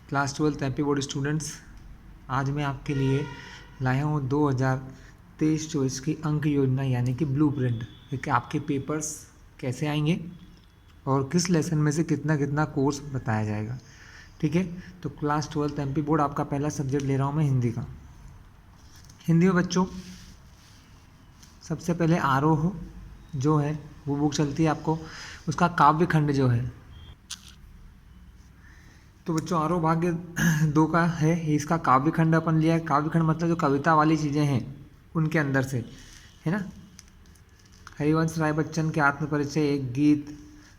Class 12 happy board students, आज मैं आपके लिए लाया हूँ 2023-24 की अंक योजना यानी कि ब्लूप्रिंट कि आपके पेपर्स कैसे आएंगे और किस लेसन में से कितना कितना कोर्स बताया जाएगा। ठीक है, तो क्लास 12 एमपी बोर्ड आपका पहला सब्जेक्ट ले रहा हूँ मैं हिंदी का। हिंदी में बच्चों सबसे पहले आरोह जो है वो बुक चलती है आपको, उसका काव्य खंड जो है, तो बच्चों आरोह भाग्य 2 का है, इसका काव्य खंड अपन लिया है। काव्य खंड मतलब जो कविता वाली चीज़ें हैं उनके अंदर से, है ना। हरिवंश राय बच्चन के आत्मपरिचय एक गीत,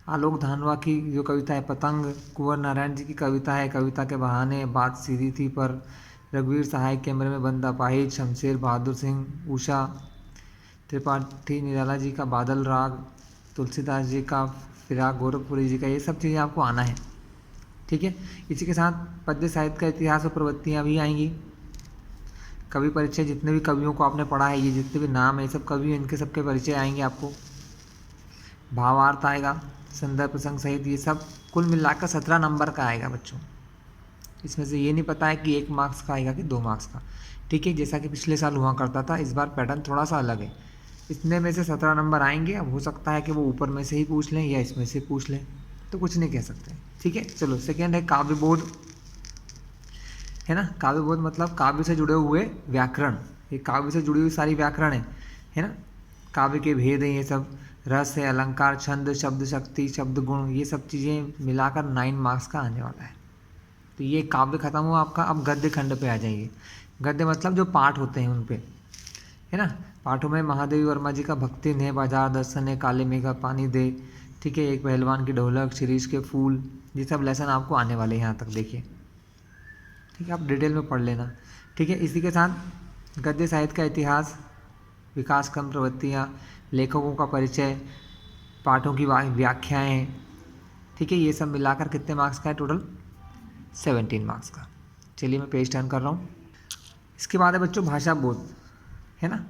आलोक धानवा की जो कविता है पतंग, कुंवर नारायण जी की कविता है कविता के बहाने, बात सीधी थी पर, रघुवीर सहाय कैमरे में बंद अपाहिज, शमशेर बहादुर सिंह, उषा त्रिपाठी निराला जी का बादल राग, तुलसीदास जी का फिराक, गोरखपुरी जी का, ये सब चीज़ें आपको आना है। ठीक है, इसी के साथ पद्य साहित्य का इतिहास और प्रवृत्तियाँ भी आएंगी। कवि परिचय, जितने भी कवियों को आपने पढ़ा है, ये जितने भी नाम है ये सब कवि, इनके सबके परिचय आएंगे आपको। भावार्थ आएगा, संदर्भ प्रसंग सहित, ये सब कुल मिलाकर 17 नंबर का आएगा बच्चों। इसमें से ये नहीं पता है कि 1 मार्क्स का आएगा कि 2 मार्क्स का। ठीक है, जैसा कि पिछले साल हुआ करता था, इस बार पैटर्न थोड़ा सा अलग है। इतने में से 17 नंबर आएंगे। अब हो सकता है कि वो ऊपर में से ही पूछ लें या इसमें से पूछ लें, तो कुछ नहीं कह सकते। ठीक है, चलो सेकेंड है काव्य बोध, है ना। काव्य बोध मतलब काव्य से जुड़े हुए व्याकरण, ये काव्य से जुड़ी हुई सारी व्याकरण है ना। काव्य के भेद हैं ये सब, रस है, अलंकार, छंद, शब्द शक्ति, शब्द गुण, ये सब चीज़ें मिलाकर 9 मार्क्स का आने वाला है। तो ये काव्य खत्म हुआ आपका। अब गद्य खंड पे आ जाइए। गद्य मतलब जो पाठ होते हैं उन पे, है ना। पाठों में महादेवी वर्मा जी का भक्ति ने, बाजार दर्शन है, काले मेघा पानी दे, ठीक है, एक पहलवान की ढोलक, शिरीष के फूल, ये सब लेसन आपको आने वाले हैं यहाँ तक, देखिए। ठीक है, आप डिटेल में पढ़ लेना। ठीक है, इसी के साथ गद्य साहित्य का इतिहास, विकास क्रम, प्रवृत्तियाँ, लेखकों का परिचय, पाठों की व्याख्याएँ, ठीक है, ये सब मिलाकर कितने मार्क्स का है टोटल? 17 मार्क्स का। चलिए मैं पेज टर्न कर रहा हूँ। इसके बाद है बच्चों भाषा बोध, है ना।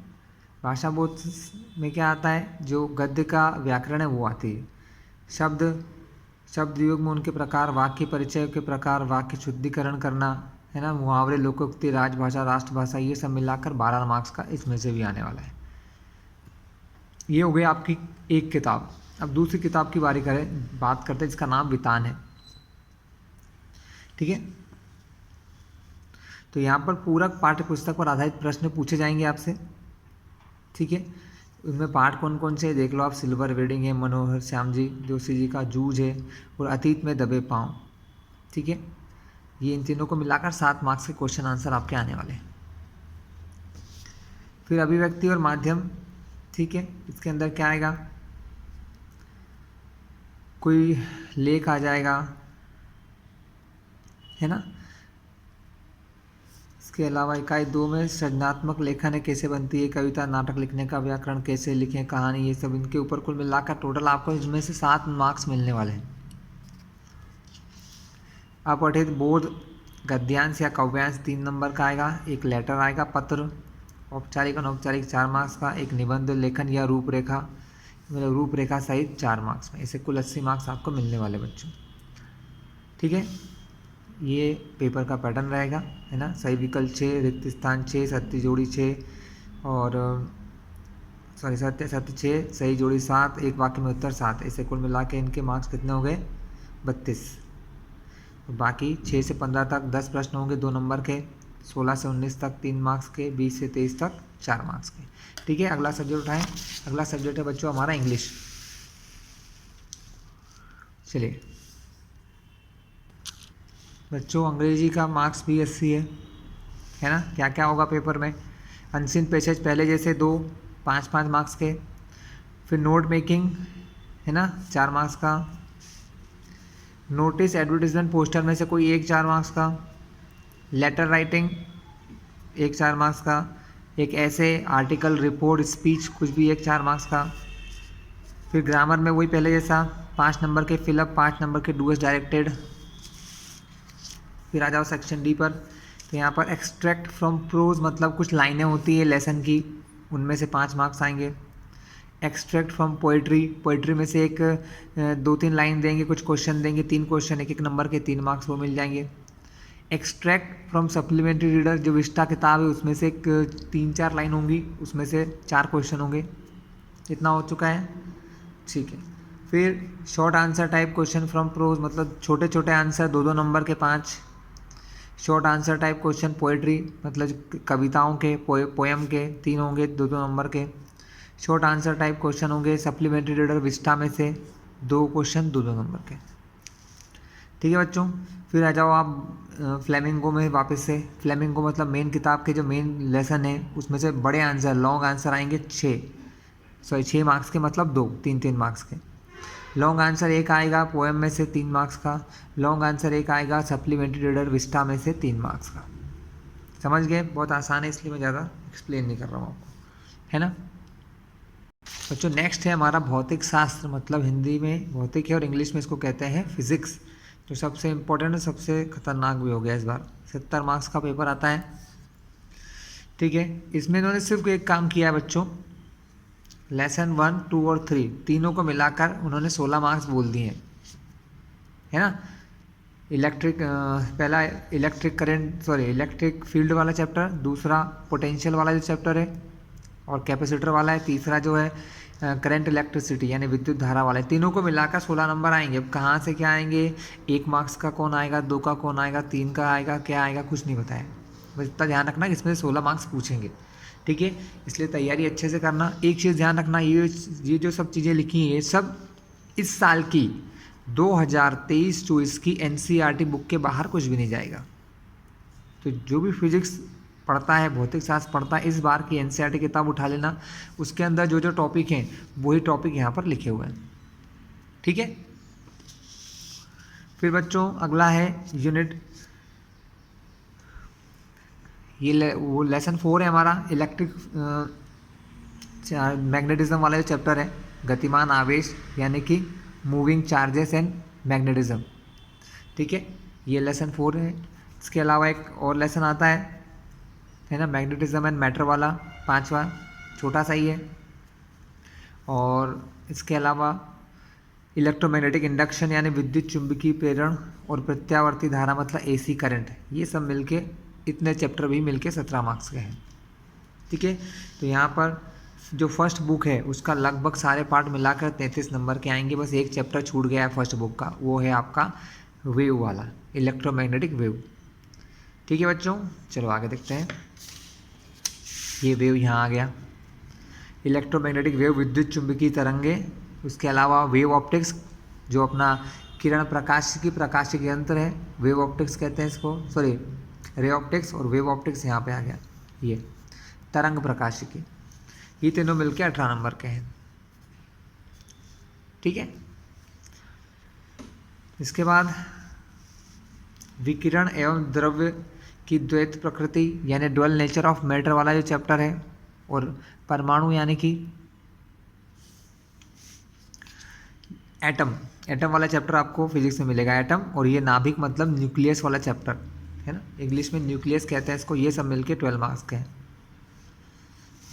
भाषा बोध में क्या आता है? जो गद्य का व्याकरण है वो आती है। शब्द योग में उनके प्रकार, वाक्य परिचय के प्रकार, वाक्य शुद्धिकरण करना, है ना, मुहावरे, लोकोक्ति, राजभाषा, राष्ट्रभाषा, ये सब मिलाकर 12 मार्क्स का इसमें से भी आने वाला है। ये हो गई आपकी एक किताब। अब दूसरी किताब की बात करते हैं, जिसका नाम वितान है। ठीक है, तो यहाँ पर पूरक पाठ्य पुस्तक पर आधारित प्रश्न पूछे जाएंगे आपसे। ठीक है, उनमें पाठ कौन कौन से देख लो आप। सिल्वर वेडिंग है, मनोहर श्याम जी जोशी जी का जूझ है, और अतीत में दबे पाँव। ठीक है, ये इन तीनों को मिलाकर 7 मार्क्स के क्वेश्चन आंसर आपके आने वाले हैं। फिर अभिव्यक्ति और माध्यम, ठीक है, इसके अंदर क्या आएगा? कोई लेख आ जाएगा, है ना। इसके अलावा इकाई 2 में सृजनात्मक लेखन है, कैसे बनती है कविता, नाटक लिखने का व्याकरण, कैसे लिखें कहानी, ये सब इनके ऊपर कुल मिलाकर टोटल आपको इसमें से 7 मार्क्स मिलने वाले हैं। अपठित बोध, गद्यांश या काव्यांश 3 नंबर का आएगा। एक लेटर आएगा, पत्र, औपचारिक अनौपचारिक 4 मार्क्स का। एक निबंध लेखन या रूपरेखा, मतलब रूपरेखा सहित 4 मार्क्स में। इसे कुल 80 मार्क्स आपको मिलने वाले बच्चों। ठीक है, ये पेपर का पैटर्न रहेगा, है ना। सही विकल्प 6, रिक्त स्थान 6, सत्य जोड़ी 6, और सत्य 6, सही जोड़ी 7, एक वाक्य में उत्तर 7। इसे कुल मिला के इनके मार्क्स कितने हो गए? 32। बाकी 6 से 15 तक 10 प्रश्न होंगे 2 नंबर के, 16 से 19 तक 3 मार्क्स के, 20 से 23 तक 4 मार्क्स के। ठीक है, अगला सब्जेक्ट उठाएं। अगला सब्जेक्ट है बच्चों हमारा इंग्लिश। चलिए बच्चों, अंग्रेजी का मार्क्स भी 80 है ना। क्या क्या होगा पेपर में? अनसीन पैसेज पहले जैसे 2 5-5 मार्क्स के। फिर नोट मेकिंग, है ना, 4 मार्क्स का। नोटिस, एडवर्टीजमेंट, पोस्टर में से कोई एक 4 मार्क्स का। लेटर राइटिंग एक 4 मार्क्स का। एक ऐसे, आर्टिकल, रिपोर्ट, स्पीच, कुछ भी एक 4 मार्क्स का। फिर ग्रामर में वही पहले जैसा 5 नंबर के फिलअप, 5 नंबर के डू एज डायरेक्टेड। फिर आ जाओ सेक्शन डी पर, तो यहाँ पर एक्सट्रैक्ट फ्रॉम प्रोज मतलब कुछ लाइनें होती है लेसन की, उनमें से 5 मार्क्स आएंगे। एक्सट्रैक्ट फ्रॉम पोइट्री में से एक 2-3 लाइन देंगे, कुछ क्वेश्चन देंगे, 3 क्वेश्चन, 1-1 नंबर के 3 मार्क्स वो मिल जाएंगे। एक्सट्रैक्ट फ्रॉम सप्लीमेंट्री रीडर, जो विस्टा किताब है उसमें से एक 3-4 लाइन होंगी, उसमें से 4 क्वेश्चन होंगे। इतना हो चुका है, ठीक है। फिर short answer type question from prose, मतलब छोटे छोटे आंसर 2-2 नंबर के 5। Short answer type question poetry, मतलब कविताओं के पोएम के 3 होंगे 2-2 नंबर के। शॉर्ट आंसर टाइप क्वेश्चन होंगे सप्लीमेंट्री रीडर विस्टा में से 2 क्वेश्चन 2-2 नंबर के, ठीक है बच्चों। फिर आ जाओ आप फ्लेमिंगो में वापस से। फ्लेमिंगो मतलब मेन किताब के जो मेन लेसन है उसमें से बड़े आंसर, लॉन्ग आंसर आएंगे 6 मार्क्स के, मतलब 2 3 मार्क्स के। लॉन्ग आंसर 1 आएगा पोएम में से 3 मार्क्स का। लॉन्ग आंसर 1 आएगा सप्लीमेंट्री रीडर विस्टा में से 3 मार्क्स का। समझ गए? बहुत आसान है, इसलिए मैं ज़्यादा एक्सप्लेन नहीं कर रहा हूँ आपको, है ना बच्चों। नेक्स्ट है हमारा भौतिक शास्त्र, मतलब हिंदी में भौतिक है और इंग्लिश में इसको कहते हैं फिजिक्स, जो सबसे इम्पोर्टेंट और सबसे खतरनाक भी हो गया इस बार। 70 मार्क्स का पेपर आता है, ठीक है। इसमें इन्होंने सिर्फ एक काम किया है बच्चों, लेसन 1, 2 और 3 तीनों को मिलाकर उन्होंने 16 मार्क्स बोल दिए हैं, है ना। पहला इलेक्ट्रिक फील्ड वाला चैप्टर, दूसरा पोटेंशियल वाला जो चैप्टर है और कैपेसिटर वाला है, तीसरा जो है करंट इलेक्ट्रिसिटी यानी विद्युत धारा वाला है। तीनों को मिलाकर 16 नंबर आएंगे। अब कहाँ से क्या आएंगे, 1 मार्क्स का कौन आएगा, 2 का कौन आएगा, 3 का आएगा, क्या आएगा, कुछ नहीं बताया। बस इतना ध्यान रखना कि इसमें 16 मार्क्स पूछेंगे, ठीक है। इसलिए तैयारी अच्छे से करना। एक चीज़ ध्यान रखना, ये जो सब चीज़ें लिखी हैं ये सब इस साल की 2023-24 की NCERT बुक के बाहर कुछ भी नहीं जाएगा। तो जो भी फिजिक्स पढ़ता है, भौतिक शास्त्र पढ़ता है, इस बार की NCERT किताब उठा लेना, उसके अंदर जो जो टॉपिक हैं वही टॉपिक यहाँ पर लिखे हुए हैं, ठीक है। फिर बच्चों अगला है यूनिट, वो लेसन 4 है हमारा, इलेक्ट्रिक मैग्नेटिज्म वाला जो चैप्टर है, गतिमान आवेश यानी कि मूविंग चार्जेस एंड मैग्नेटिज्म, ठीक है। ये लेसन 4 है। इसके अलावा एक और लेसन आता है ना, मैग्नेटिज्म एंड मैटर वाला, 5वां, छोटा सा ही है। और इसके अलावा इलेक्ट्रोमैग्नेटिक इंडक्शन यानी विद्युत चुंबकीय प्रेरण और प्रत्यावर्ती धारा मतलब AC करंट, ये सब मिलके इतने चैप्टर भी मिलके 17 मार्क्स के हैं, ठीक है। तो यहाँ पर जो फर्स्ट बुक है उसका लगभग सारे पार्ट मिलाकर 33 नंबर के आएंगे। बस एक चैप्टर छूट गया है फर्स्ट बुक का, वो है आपका वेव वाला, इलेक्ट्रोमैग्नेटिक वेव, ठीक है बच्चों। चलो आगे देखते हैं। ये वेव यहाँ आ गया, इलेक्ट्रोमैग्नेटिक वेव विद्युत चुंबकीय तरंगे। उसके अलावा वेव ऑप्टिक्स, जो अपना किरण प्रकाशिकी यंत्र है, वेव ऑप्टिक्स कहते हैं इसको, सॉरी रे ऑप्टिक्स और वेव ऑप्टिक्स यहाँ पे आ गया। ये तरंग प्रकाशिकी, ये तीनों मिलके 18 नंबर के हैं, ठीक है। इसके बाद विकिरण एवं द्रव्य की द्वैत प्रकृति यानी ड्युअल नेचर ऑफ मैटर वाला जो चैप्टर है, और परमाणु यानी कि एटम वाला चैप्टर आपको फिजिक्स में मिलेगा, एटम। और ये नाभिक मतलब न्यूक्लियस वाला चैप्टर है ना, इंग्लिश में न्यूक्लियस कहते हैं इसको। ये सब मिलके 12 मार्क्स के हैं।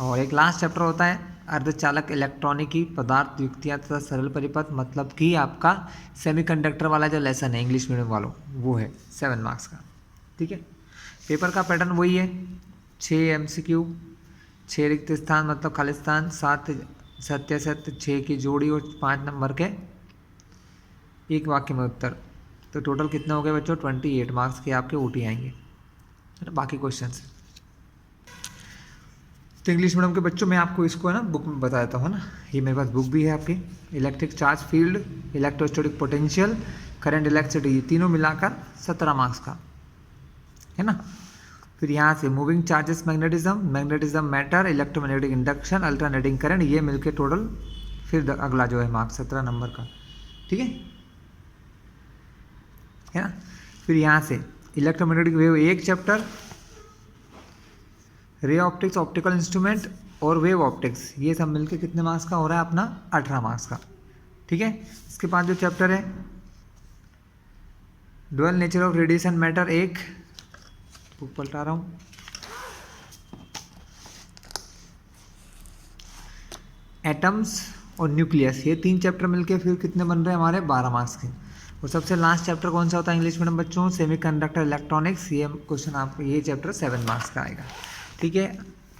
और एक लास्ट चैप्टर होता है अर्धचालक इलेक्ट्रॉनिकी पदार्थ युक्तियाँ तथा सरल परिपथ, मतलब कि आपका सेमीकंडक्टर वाला जो लेसन है इंग्लिश मीडियम वालों, वो है 7 मार्क्स का, ठीक है। पेपर का पैटर्न वही है, 6 MCQ, 6 रिक्त स्थान मतलब खालिस्तान, 7 सत्य 6 की जोड़ी और 5 नंबर के एक वाक्य में उत्तर। तो टोटल कितने हो गए बच्चों, 28 मार्क्स के आपके OT आएंगे, है ना। बाकी क्वेश्चन तो इंग्लिश मीडियम के बच्चों मैं आपको इसको है ना बुक में बता देता हूँ ना। ये मेरे पास बुक भी है आपकी, electric charge field, electrostatic potential, current electricity, ये तीनों मिलाकर 17 मार्क्स का, है ना। फिर यहाँ से moving charges magnetism matter, electromagnetic induction, alternating current, ये मिलके टोटल फिर अगला जो है मार्क्स 17 नंबर का, ठीक है ना। फिर यहाँ से इलेक्ट्रोमैग्नेटिक वेव एक chapter, ray optics optical instrument और वेव ऑप्टिक्स, ये सब मिलके कितने मार्क्स का हो रहा है अपना 18 मार्क्स का, ठीक है। इसके बाद जो चैप्टर है dual nature of radiation matter, एक बुक पलटा रहा हूँ, एटम्स और न्यूक्लियस, ये 3 चैप्टर मिलके फिर कितने बन रहे हैं हमारे 12 मार्क्स के। और सबसे लास्ट चैप्टर कौन सा होता है इंग्लिश मीडियम बच्चों? Semiconductor electronics. ये क्वेश्चन आपको, ये चैप्टर 7 मार्क्स का आएगा। ठीक है,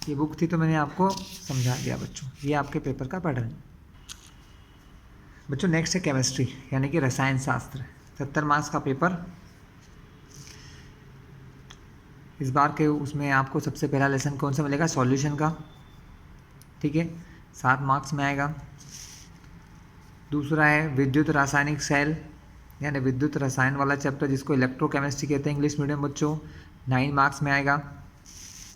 ये बुक थी तो मैंने आपको समझा दिया बच्चों। ये आपके पेपर का पैटर्न बच्चों। नेक्स्ट है केमिस्ट्री यानी कि रसायन शास्त्र, 70 मार्क्स का पेपर। इस बार के उसमें आपको सबसे पहला लेसन कौन सा मिलेगा? सॉल्यूशन का। ठीक है, 7 मार्क्स में आएगा। दूसरा है विद्युत रासायनिक सेल यानी विद्युत रसायन वाला चैप्टर, जिसको इलेक्ट्रोकेमिस्ट्री कहते हैं इंग्लिश मीडियम बच्चों, 9 मार्क्स में आएगा।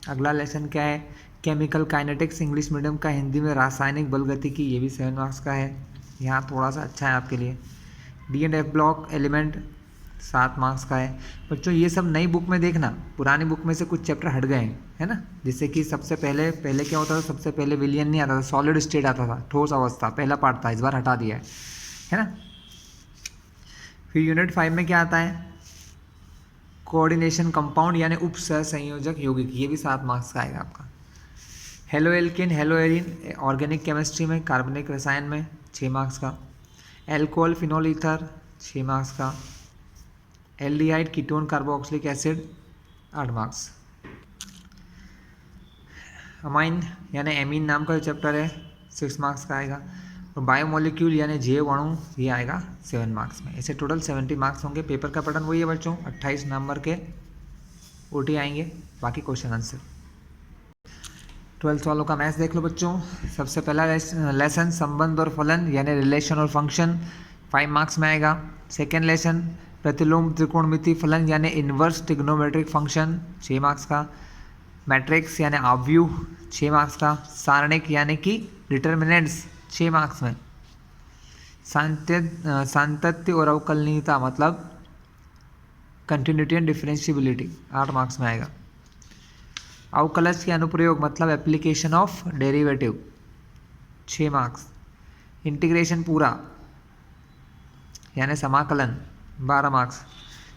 अगला लेसन क्या है? केमिकल काइनेटिक्स इंग्लिश मीडियम का, हिंदी में रासायनिक बलगतिकी, ये भी 7 मार्क्स का है। यहाँ थोड़ा सा अच्छा है आपके लिए। D&F ब्लॉक एलिमेंट 7 मार्क्स का है बच्चों। ये सब नई बुक में देखना, पुरानी बुक में से कुछ चैप्टर हट गए हैं, है ना। जैसे कि सबसे पहले क्या होता था? सबसे पहले विलियन नहीं आता था, सॉलिड स्टेट आता था, ठोस अवस्था, पहला पार्ट था, इस बार हटा दिया है ना। फिर यूनिट 5 में क्या आता है? कोऑर्डिनेशन कंपाउंड यानी उप सह संयोजक यौगिक, ये भी 7 मार्क्स का आएगा आपका। Haloalkane, haloarene organic chemistry में, कार्बनिक रसायन में 6 मार्क्स का। एल्कोहल फिनोल ईथर 6 मार्क्स का। Aldehyde ketone carboxylic acid 8 marks. Amine यानी एमीन नाम का जो चैप्टर है 6 मार्क्स का आएगा। और बायोमोलिक्यूल यानी जैव अणु, ये आएगा 7 मार्क्स में। ऐसे टोटल 70 मार्क्स होंगे। पेपर का पैटर्न वही है बच्चों, 28 नवंबर के OT आएंगे, बाकी क्वेश्चन आंसर। 12th वालों का मैथ्स देख लो बच्चों। सबसे पहला लेसन संबंध और फलन यानी रिलेशन और फंक्शन, 5 मार्क्स में आएगा। सेकेंड लेसन प्रतिलोम त्रिकोणमिति फलन यानी इन्वर्स ट्रिग्नोमेट्रिक फंक्शन, 6 मार्क्स का। मैट्रिक्स यानी आव्यूह 6 मार्क्स का। सारणिक यानी कि डिटर्मिनेंट्स 6 मार्क्स में। सांतत्य और अवकलनीयता मतलब कंटिन्यूटी एंड डिफरेंशिएबिलिटी 8 मार्क्स में आएगा। अवकलज के अनुप्रयोग मतलब application of derivative 6 marks. Integration पूरा यानी समाकलन 12 मार्क्स।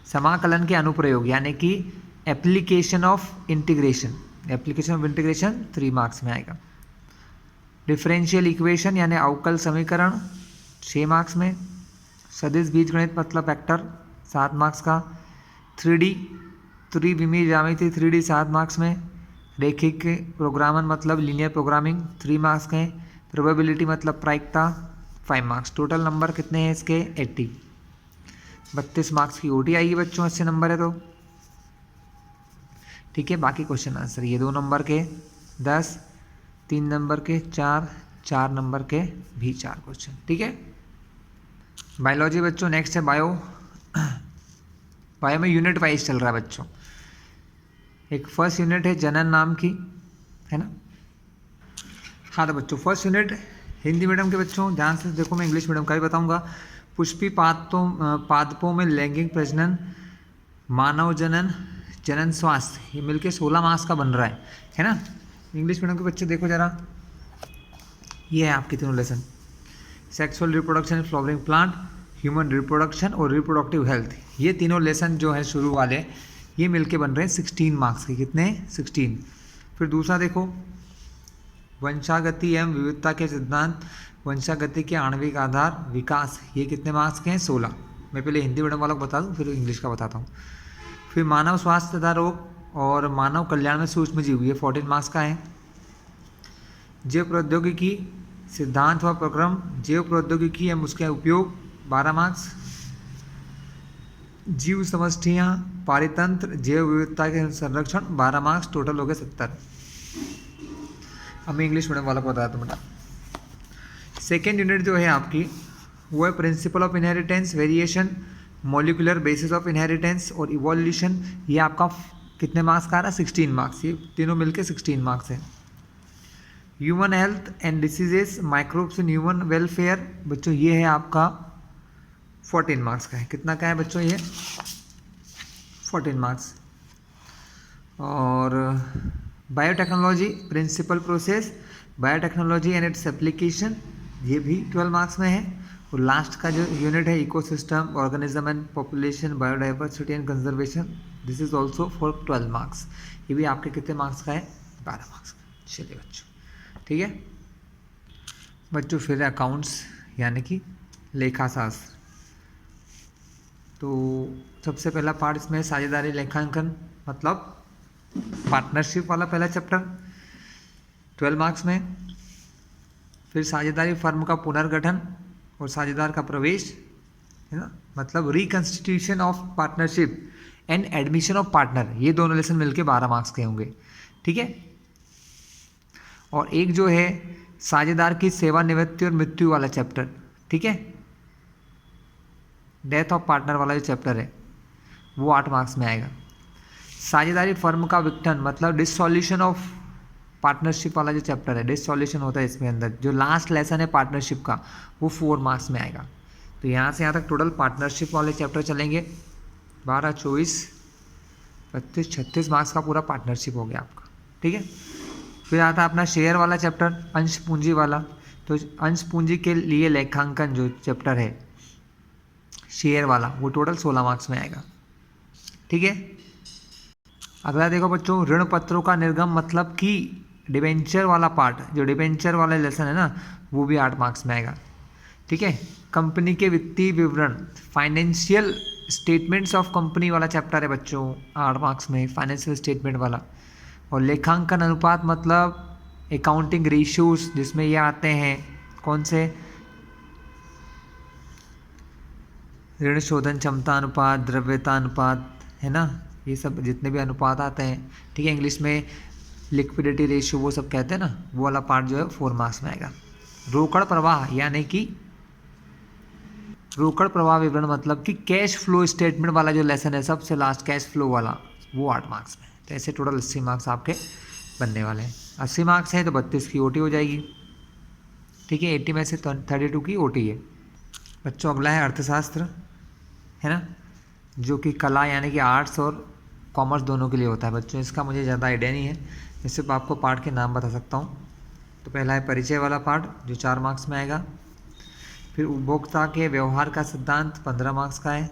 समाकलन के अनुप्रयोग यानी कि एप्लीकेशन ऑफ इंटीग्रेशन, 3 मार्क्स में आएगा। डिफरेंशियल इक्वेशन यानी अवकल समीकरण 6 मार्क्स में। सदिश बीजगणित मतलब वेक्टर 7 मार्क्स का। 3D त्रिविमीय ज्यामिति 3D 7 मार्क्स में। रैखिक प्रोग्रामन मतलब लीनियर प्रोग्रामिंग 3 मार्क्स के। प्रोबेबिलिटी मतलब प्रायिकता 5 मार्क्स। टोटल नंबर कितने हैं इसके? 80। 32 मार्क्स की OT आएगी बच्चों, 80 नंबर है तो। ठीक है, बाकी क्वेश्चन आंसर ये 2 नंबर के 10, 3 नंबर के 4, 4 नंबर के भी 4 क्वेश्चन। ठीक है, बायोलॉजी बच्चों। नेक्स्ट है बायो। बायो में यूनिट वाइज चल रहा है बच्चों। एक फर्स्ट यूनिट है जनन नाम की, है ना। हाँ तो बच्चों फर्स्ट यूनिट हिंदी मीडियम के बच्चों ध्यान से देखो, मैं इंग्लिश मीडियम का भी बताऊंगा। पुष्पी पादपों में लैंगिक प्रजनन, मानव जनन, जनन स्वास्थ्य, ये मिलके 16 मार्क्स का बन रहा है ना। इंग्लिश मीडियम के बच्चे देखो जरा, ये है आपके तीनों lesson. Sexual reproduction in flowering plant, human reproduction और रिप्रोडक्टिव हेल्थ, ये तीनों लेसन जो है शुरू वाले, ये मिलके बन रहे हैं 16 मार्क्स के। कितने? 16। फिर दूसरा देखो, वंशागति एवं विविधता के सिद्धांत, वंशागति के आणविक आधार, विकास, ये कितने मार्क्स के हैं? 16। मैं पहले हिंदी मीडियम वालों को बता दूँ फिर इंग्लिश का बताता हूँ। फिर मानव स्वास्थ्य तथा रोग और मानव कल्याण में सूक्ष्म जीव, ये 14 मार्क्स का है। जैव प्रौद्योगिकी सिद्धांत व प्रक्रम, जैव प्रौद्योगिकी एवं उसके उपयोग 12 मार्क्स। जीव समष्टियाँ, पारितंत्र, जैव विविधता के संरक्षण 12 मार्क्स, टोटल हो गए 70। अब मैं इंग्लिश मीडियम वाला को बताता हूँ बेटा। सेकेंड यूनिट जो है आपकी वो है principle of inheritance, variation, molecular basis of inheritance और इवोल्यूशन। ये आपका कितने मार्क्स का आ रहा है? 16 मार्क्स। ये तीनों मिलके 16 मार्क्स है। Human health and diseases, microbes in human welfare बच्चों, ये है आपका 14 मार्क्स का है। कितना का है बच्चों? ये 14 मार्क्स। और biotechnology, principle process, biotechnology and its application, ये भी 12 मार्क्स में है। और लास्ट का जो यूनिट है ecosystem, organism and population, biodiversity and conservation, this is also for 12 marks. ये भी आपके कितने मार्क्स का है? 12 मार्क्स का। चलिए बच्चों, ठीक है बच्चों। फिर अकाउंट्स यानी कि लेखा शास्त्र, तो सबसे पहला पार्ट इसमें साझेदारी लेखांकन मतलब पार्टनरशिप वाला पहला चैप्टर 12 मार्क्स में। फिर साझेदारी फर्म का पुनर्गठन और साझेदार का प्रवेश, है ना, मतलब reconstitution of partnership and admission of partner, ये दोनों लेसन मिलके 12 मार्क्स के होंगे, ठीक है। और एक जो है साझेदार की सेवानिवृत्ति और मृत्यु वाला चैप्टर, ठीक है, डेथ ऑफ पार्टनर वाला जो चैप्टर है वो 8 मार्क्स में आएगा। साझेदारी फर्म का विघटन मतलब डिसॉल्यूशन ऑफ पार्टनरशिप वाला जो चैप्टर है, डिसॉल्यूशन होता है इसमें अंदर, जो लास्ट लेसन है पार्टनरशिप का, वो 4 मार्क्स में आएगा। तो यहाँ से यहाँ तक टोटल पार्टनरशिप वाले चैप्टर चलेंगे 12, 24, 32, 36 मार्क्स का पूरा पार्टनरशिप हो गया आपका, ठीक है। फिर आता है अपना शेयर वाला चैप्टर, अंश पूंजी वाला। तो अंश पूंजी के लिए लेखांकन जो चैप्टर है शेयर वाला, वो टोटल 16 मार्क्स में आएगा, ठीक है। अगला देखो बच्चों, ऋण पत्रों का निर्गम मतलब कि डिबेंचर वाला पार्ट, जो डिबेंचर वाला लेसन है ना, वो भी 8 मार्क्स में आएगा, ठीक है। कंपनी के वित्तीय विवरण, फाइनेंशियल स्टेटमेंट्स ऑफ कंपनी वाला चैप्टर है बच्चों, 8 मार्क्स में, फाइनेंशियल स्टेटमेंट वाला। और लेखांकन अनुपात मतलब अकाउंटिंग रेशियोज, जिसमें ये आते हैं कौन से, ऋण शोधन क्षमता अनुपात, द्रव्यता अनुपात, है ना, ये सब जितने भी अनुपात आते हैं, ठीक है। इंग्लिश में लिक्विडिटी रेशियो वो सब कहते हैं ना, वो वाला पार्ट जो है 4 मार्क्स में आएगा। रोकड़ प्रवाह यानी कि रोकड़ प्रवाह विवरण मतलब कि कैश फ्लो स्टेटमेंट वाला जो लेसन है सबसे लास्ट, कैश फ्लो वाला, वो 8 मार्क्स में। तो ऐसे टोटल 80 मार्क्स आपके बनने वाले हैं। 80 मार्क्स हैं तो 32 की ओटी हो जाएगी, ठीक है। 80 में से 32 की ओटी है बच्चों। अगला है अर्थशास्त्र, है ना, जो कि कला यानी कि आर्ट्स और कॉमर्स दोनों के लिए होता है बच्चों। इसका मुझे ज़्यादा आइडिया नहीं है, मैं सिर्फ आपको पार्ट के नाम बता सकता हूँ। तो पहला है परिचय वाला पार्ट जो 4 मार्क्स में आएगा। फिर उपभोक्ता के व्यवहार का सिद्धांत 15 मार्क्स का है।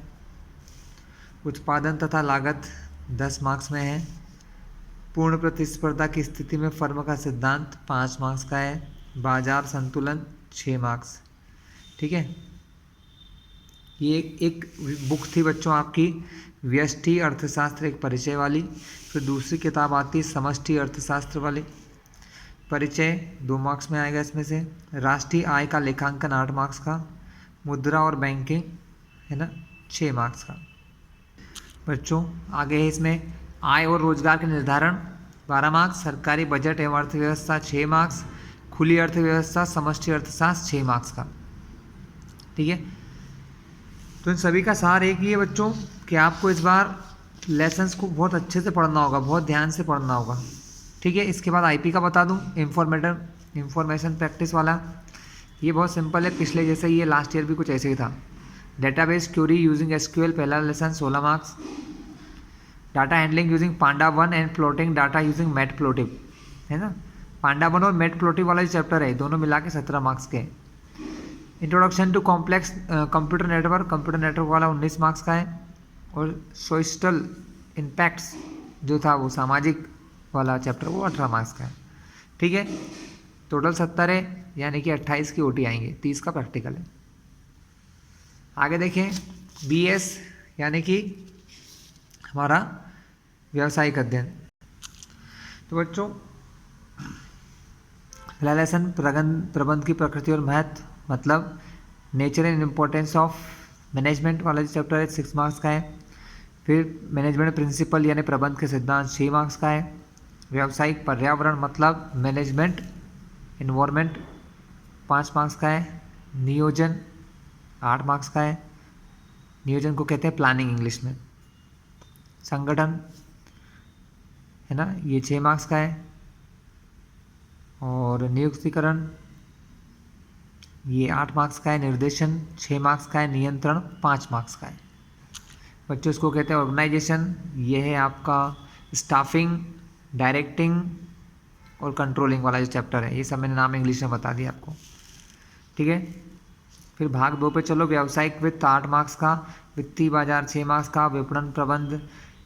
उत्पादन तथा लागत 10 मार्क्स में है। पूर्ण प्रतिस्पर्धा की स्थिति में फर्म का सिद्धांत 5 मार्क्स का है। बाजार संतुलन 6 मार्क्स, ठीक है। ये एक बुक थी बच्चों आपकी, व्यष्टि अर्थशास्त्र एक परिचय वाली। फिर दूसरी किताब आती है समष्टि अर्थशास्त्र वाली। परिचय 2 मार्क्स में आएगा इसमें से। राष्ट्रीय आय का लेखांकन 8 मार्क्स का। मुद्रा और बैंकिंग, है ना, 6 मार्क्स का। बच्चों आगे है इसमें आय और रोजगार के निर्धारण 12 मार्क्स। सरकारी बजट एवं अर्थव्यवस्था 6 मार्क्स। खुली अर्थव्यवस्था समष्टि अर्थशास्त्र 6 मार्क्स का, ठीक है। तो इन सभी का सार एक ही है बच्चों कि आपको इस बार लेसन्स को बहुत अच्छे से पढ़ना होगा, बहुत ध्यान से पढ़ना होगा, ठीक है। इसके बाद आईपी का बता दूं, इंफॉर्मेशन प्रैक्टिस वाला। ये बहुत सिंपल है, पिछले जैसे ही ये लास्ट ईयर भी कुछ ऐसे ही था। डेटाबेस क्यूरी यूजिंग एसक्यूएल पहला lesson 16 marks. Data handling using panda 1 and plotting data using Matplotlib, है ना। पांडा 1 और मैटप्लोटिव वाला जो चैप्टर है दोनों मिला के 17 मार्क्स के। Introduction to complex computer network वाला 19 मार्क्स का है। और सोशल इम्पैक्ट्स जो था वो सामाजिक वाला चैप्टर, वो 18 मार्क्स का है, ठीक है। टोटल 70 है, यानी कि 28 की ओटी आएंगे, 30 का प्रैक्टिकल है। आगे देखें बीएस यानी कि हमारा व्यावसायिक अध्ययन। तो बच्चों पहला लेसन प्रबंध की प्रकृति और महत्व मतलब nature and importance of management वाला जो चैप्टर है 6 मार्क्स का है। फिर मैनेजमेंट प्रिंसिपल यानी प्रबंध के सिद्धांत 6 मार्क्स का है। व्यावसायिक पर्यावरण मतलब मैनेजमेंट इन्वायरमेंट 5 मार्क्स का है। नियोजन 8 मार्क्स का है। नियोजन को कहते हैं प्लानिंग इंग्लिश में। संगठन, है ना, ये 6 मार्क्स का है। और नियुक्तिकरण ये 8 मार्क्स का है। निर्देशन 6 मार्क्स का है। नियंत्रण 5 मार्क्स का है। बच्चों इसको कहते हैं ऑर्गेनाइजेशन, ये है आपका स्टाफिंग, डायरेक्टिंग और कंट्रोलिंग वाला जो चैप्टर है, ये सब मैंने नाम इंग्लिश में बता दिया आपको, ठीक है। फिर भाग 2 पे चलो, व्यावसायिक वित्त 8 मार्क्स का। वित्तीय बाजार 6 मार्क्स का। विपणन प्रबंध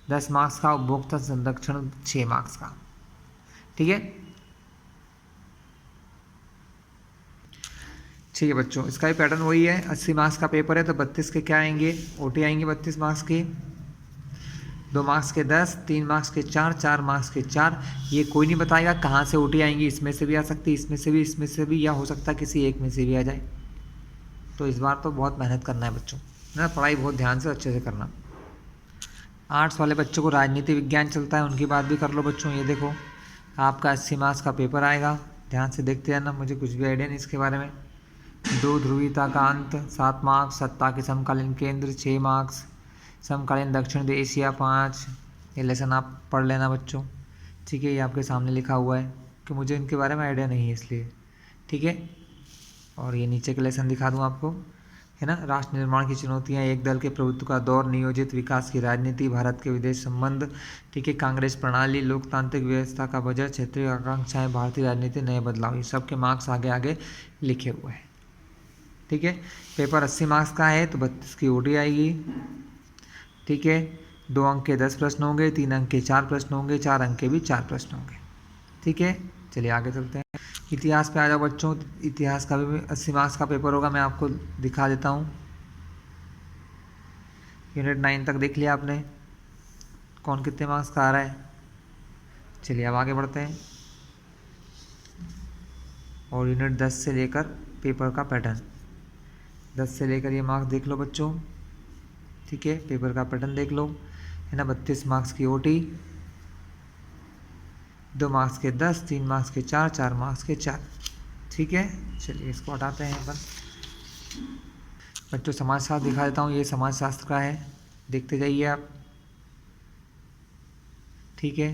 10 मार्क्स का। उपभोक्ता संरक्षण 6 मार्क्स का, ठीक है। ठीक है बच्चों, इसका भी पैटर्न वही है। 80 मार्क्स का पेपर है तो 32 के क्या आएंगे, ओटी आएंगे 32 मार्क्स के। 2 मार्क्स के 10, 3 मार्क्स के 4, 4 मार्क्स के 4। ये कोई नहीं बताएगा कहाँ से ओटी आएंगी, इसमें से भी आ सकती है, इसमें से भी, या हो सकता है किसी एक में से भी आ जाए। तो इस बार तो बहुत मेहनत करना है बच्चों, है ना, पढ़ाई बहुत ध्यान से अच्छे से करना। आर्ट्स वाले बच्चों को राजनीति विज्ञान चलता है, उनकी बात भी कर लो बच्चों। ये देखो आपका 80 मार्क्स का पेपर आएगा, ध्यान से देखते जाना, मुझे कुछ भी आइडिया नहीं इसके बारे में। 2 ध्रुवीयता का अंत 7 मार्क्स, सत्ता के समकालीन केंद्र 6 मार्क्स, समकालीन दक्षिण एशिया 5। ये लेसन आप पढ़ लेना बच्चों, ठीक है। ये आपके सामने लिखा हुआ है कि मुझे इनके बारे में आइडिया नहीं है इसलिए, ठीक है। और ये नीचे के लेसन दिखा दूँ आपको, है ना। राष्ट्र निर्माण की चुनौतियाँ, एक दल के प्रभुत्व का दौर, नियोजित विकास की राजनीति, भारत के विदेश संबंध, ठीक है, कांग्रेस प्रणाली, लोकतांत्रिक व्यवस्था का बजट, क्षेत्रीय आकांक्षाएं, भारतीय राजनीति, नए बदलाव, ये सब के मार्क्स आगे आगे लिखे हुए हैं, ठीक है। पेपर 80 मार्क्स का है तो 32 की ओटी आएगी, ठीक है। 2 अंक के 10 प्रश्न होंगे, 3 अंक के 4 प्रश्न होंगे, 4 अंक के भी 4 प्रश्न होंगे, ठीक है। चलिए आगे चलते हैं। इतिहास पे आ जाओ बच्चों, इतिहास का भी 80 मार्क्स का पेपर होगा, मैं आपको दिखा देता हूँ। यूनिट 9 तक देख लिया आपने, कौन कितने मार्क्स का आ रहा है। चलिए अब आगे बढ़ते हैं, और यूनिट 10 से लेकर पेपर का पैटर्न, 10 से लेकर ये मार्क्स देख लो बच्चों, ठीक है। पेपर का पैटर्न देख लो, है ना। 32 मार्क्स की ओटी, 2 मार्क्स के 10, 3 मार्क्स के 4, 4 मार्क्स के 4, ठीक है। चलिए इसको हटाते हैं अपन बच्चों। समाजशास्त्र दिखा देता हूँ, ये समाजशास्त्र का है, देखते जाइए आप, ठीक है।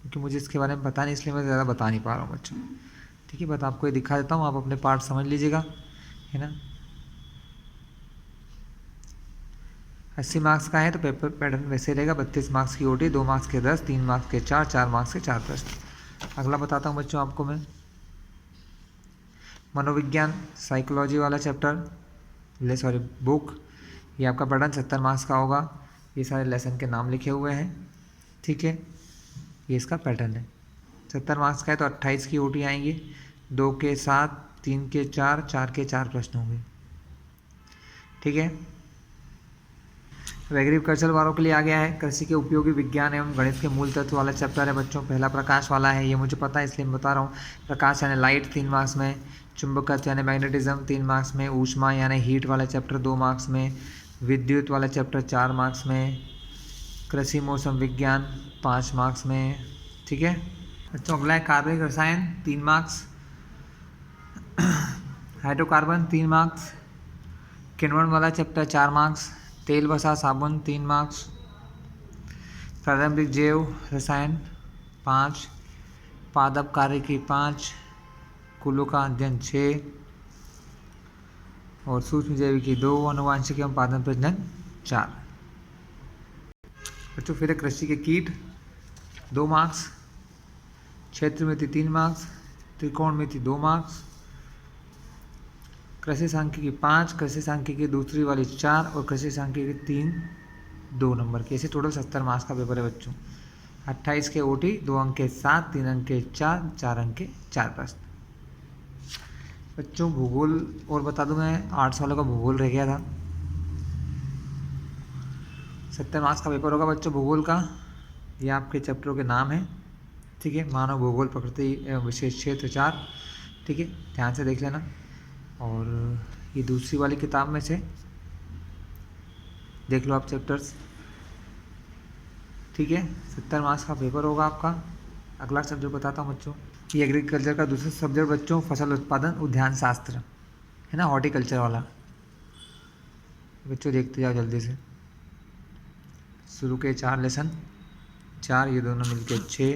क्योंकि मुझे इसके बारे में पता नहीं इसलिए मैं ज़्यादा बता नहीं पा रहा हूँ बच्चों, ठीक है। बस आपको ये दिखा देता हूँ, आप अपने पार्ट समझ लीजिएगा, है ना। 80 मार्क्स का है तो पेपर पैटर्न वैसे रहेगा। 32 मार्क्स की ओटी, 2 मार्क्स के 10, 3 मार्क्स के 4, 4 मार्क्स के 4 प्रश्न। अगला बताता हूँ बच्चों आपको मैं, मनोविज्ञान साइकोलॉजी वाला चैप्टर, सॉरी बुक, ये आपका पैटर्न 70 मार्क्स का होगा। ये सारे लेसन के नाम लिखे हुए हैं, ठीक है। ये इसका पैटर्न है, 70 मार्क्स का है तो 28 की ओटी आएंगी, 2 के 7, 3 के 4, 4 के 4 प्रश्न होंगे, ठीक है। एग्रीकल्चर वालों के लिए आ गया है, कृषि के उपयोगी विज्ञान एवं गणित के मूल तत्व वाला चैप्टर है बच्चों। पहला प्रकाश वाला है, ये मुझे पता है इसलिए मैं बता रहा हूँ। प्रकाश यानी लाइट 3 मार्क्स में, चुंबकत्व यानी मैग्नेटिज्म 3 मार्क्स में, ऊष्मा यानी हीट वाला चैप्टर 2 मार्क्स में, विद्युत वाला चैप्टर 4 मार्क्स में, कृषि मौसम विज्ञान 5 मार्क्स में, ठीक है बच्चों। अगला है कार्बनिक रसायन 3 मार्क्स, हाइड्रोकार्बन 3 मार्क्स, किण्वन वाला चैप्टर 4 मार्क्स, तेल वसा साबुन 3 मार्क्स, प्रारंभिक जैव रसायन 5, पादप कार्यकी 5, कुलों का अध्ययन 6, और सूक्ष्म जैविकी 2, आनुवांशिक एवं पादन प्रजनन 4। बच्चों फिर कृषि के कीट 2 मार्क्स, क्षेत्र मिति 3 मार्क्स, त्रिकोणमिति 2 मार्क्स, कृषि सांख्यिकी 5, कृषि सांख्यिकी दूसरी वाली 4, और कृषि सांख्यिकी 3 2 नंबर के। ऐसे टोटल 70 मार्क्स का पेपर है बच्चों। 28 के ओटी, 2 अंक के 7, 3 अंक के 4, 4 अंक के 4 प्रश्न। बच्चों भूगोल और बता दूं मैं, आर्ट्स वालों का भूगोल रह गया था। 70 मार्क्स का पेपर होगा बच्चों भूगोल का। ये आपके चैप्टरों के नाम हैं, ठीक है। मानव भूगोल, प्रकृति एवं विशेष क्षेत्र 4, ठीक है, ध्यान से देख लेना। और ये दूसरी वाली किताब में से देख लो आप चैप्टर्स, ठीक है। 70 मार्क्स का पेपर होगा आपका। अगला सब्जेक्ट बताता हूँ बच्चों, ये एग्रीकल्चर का दूसरा सब्जेक्ट बच्चों, फसल उत्पादन उद्यान शास्त्र, है ना, हॉर्टिकल्चर वाला। बच्चों देखते जाओ जल्दी से, शुरू के 4 लेसन 4, ये दोनों मिलके 6,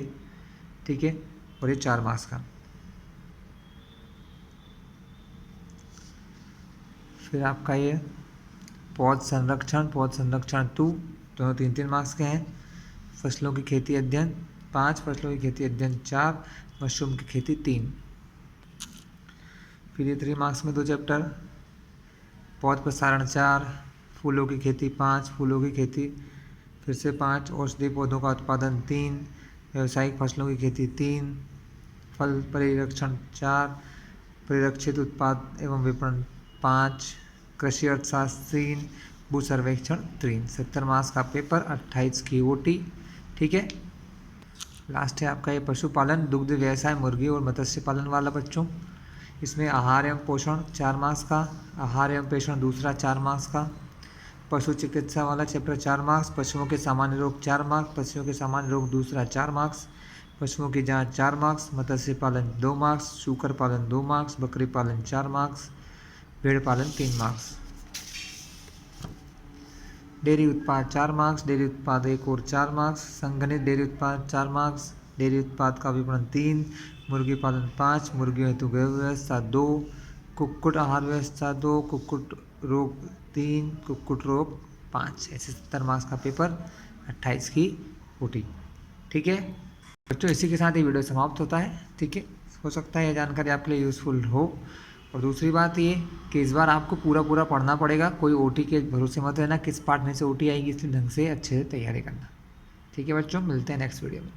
ठीक है, और ये 4 मार्क्स का। फिर आपका ये पौध संरक्षण 2, दोनों 3-3 मार्क्स के हैं। फसलों की खेती अध्ययन 5, फसलों की खेती अध्ययन 4, मशरूम की खेती 3। फिर ये 3 मार्क्स में 2 चैप्टर, पौध प्रसारण 4, फूलों की खेती 5, फूलों की खेती फिर से 5, औषधि पौधों का उत्पादन 3, व्यावसायिक फसलों की खेती 3, फल परिरक्षण 4, परिरक्षित उत्पाद एवं विपणन 5, कृषि अर्थशास्त्र 3, भू सर्वेक्षण 3। 70 मार्क्स का पेपर, 28 की ओटी। ठीक है, लास्ट है आपका ये पशुपालन, दुग्ध व्यवसाय, मुर्गी और मत्स्य पालन वाला बच्चों। इसमें आहार एवं पोषण 4 मार्क्स का, आहार एवं पोषण दूसरा 4 मार्क्स का, पशु चिकित्सा वाला चैप्टर 4 मार्क्स, पशुओं के सामान्य रोग 4 मार्क्स, पशुओं के सामान्य रोग दूसरा 4 मार्क्स, पशुओं की जांच 4 मार्क्स, मत्स्य पालन 2 मार्क्स, शूकर पालन 2 मार्क्स, बकरी पालन 4 मार्क्स, भेड़ पालन 3 मार्क्स, डेयरी उत्पाद 4 मार्क्स, डेयरी उत्पाद एक और 4 मार्क्स, संगठित डेयरी उत्पाद 4 मार्क्स, डेयरी उत्पाद का विपणन 3, मुर्गी पालन 5, मुर्गियों हेतु गृह व्यवस्था 2, कुक्कुट आहार व्यवस्था 2, कुक्कुट रोग 3, कुक्कुट रोग 5। ऐसे 70 मार्क्स का पेपर, 28 की ओटी। ठीक है बच्चों, इसी के साथ ये वीडियो समाप्त होता है। ठीक है, हो सकता है यह जानकारी आपके लिए यूज़फुल हो। और दूसरी बात ये कि इस बार आपको पूरा पढ़ना पड़ेगा, कोई ओटी के भरोसे मत रहना किस पार्ट में से ओटी आएगी, इसलिए ढंग से अच्छे से तैयारी करना। ठीक है बच्चों, मिलते हैं नेक्स्ट वीडियो में।